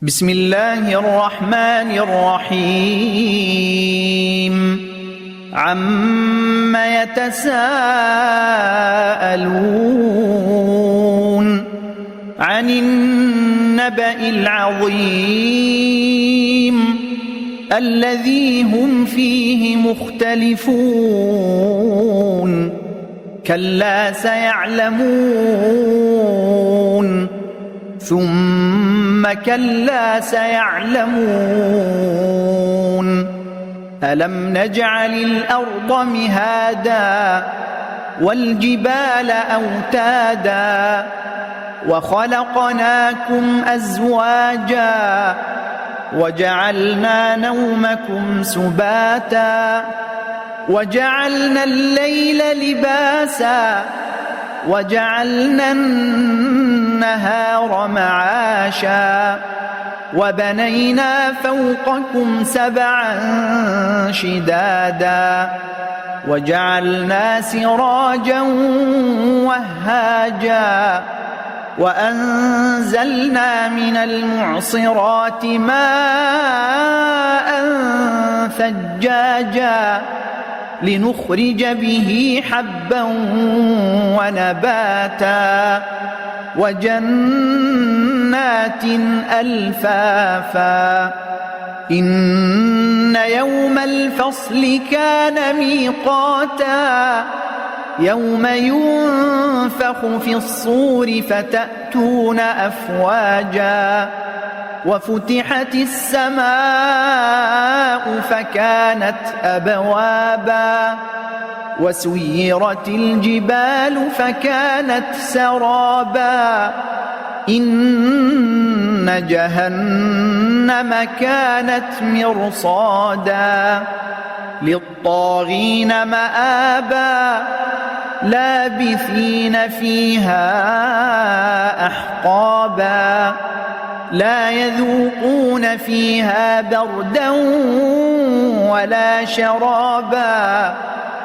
بسم الله الرحمن الرحيم عم يتساءلون عن النبأ العظيم الذي هم فيه مختلفون كلا سيعلمون ثم كلا سيعلمون ألم نجعل الأرض مهادا والجبال أوتادا وخلقناكم أزواجا وجعلنا نومكم سباتا وجعلنا الليل لباسا وجعلنا النهار معاشا وبنينا فوقكم سبعا شدادا وجعلنا سراجا وهاجا وأنزلنا من المعصرات ماء ثجاجا لنخرج به حبا ونباتا وجنات ألفافا إن يوم الفصل كان ميقاتا يوم ينفخ في الصور فتأتون أفواجا وفتحت السماء فكانت أبوابا وسيرت الجبال فكانت سرابا إن جهنم كانت مرصادا للطاغين مآبا لابثين فيها أحقابا لا يذوقون فيها بردا ولا شرابا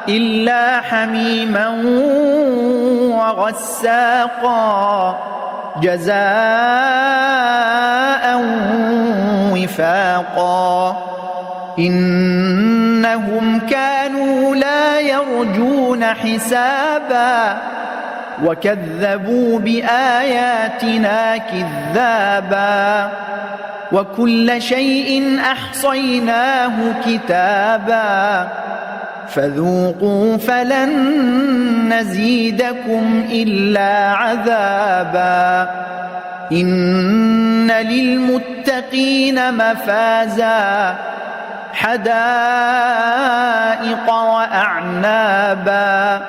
إلا حميما وغساقا جزاء وفاقا إنهم كانوا لا يرجون حسابا وكذبوا بآياتنا كذابا وكل شيء أحصيناه كتابا فذوقوا فلن نزيدكم إلا عذابا إن للمتقين مفازا حدائق وأعنابا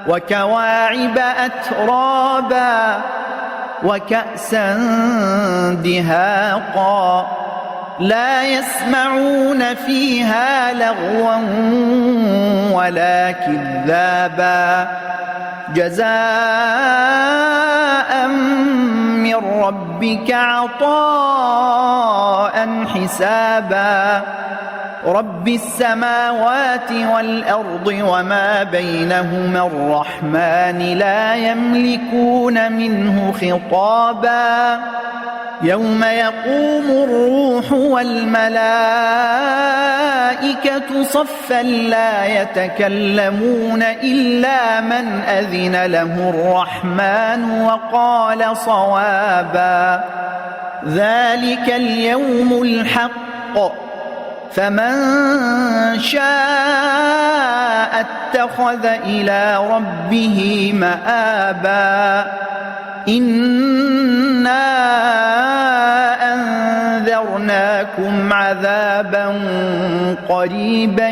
وكواعب أترابا وكأسا دهاقا لا يسمعون فيها لغوا ولا كذابا جزاء من ربك عطاء حسابا رب السماوات والأرض وما بينهما الرحمن لا يملكون منه خطابا يوم يقوم الروح والملائكة صفا لا يتكلمون إلا من أذن له الرحمن وقال صوابا ذلك اليوم الحق فمن شاء اتخذ إلى ربه مآبا إنا أنذرناكم عذابا قريبا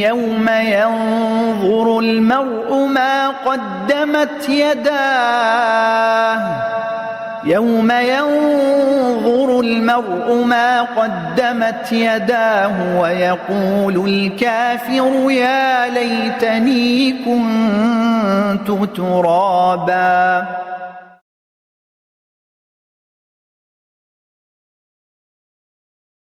يوم ينظر المرء ما قدمت يداه يوم ينظر المرء ما قدمت يداه ويقول الكافر يا ليتني كنت ترابا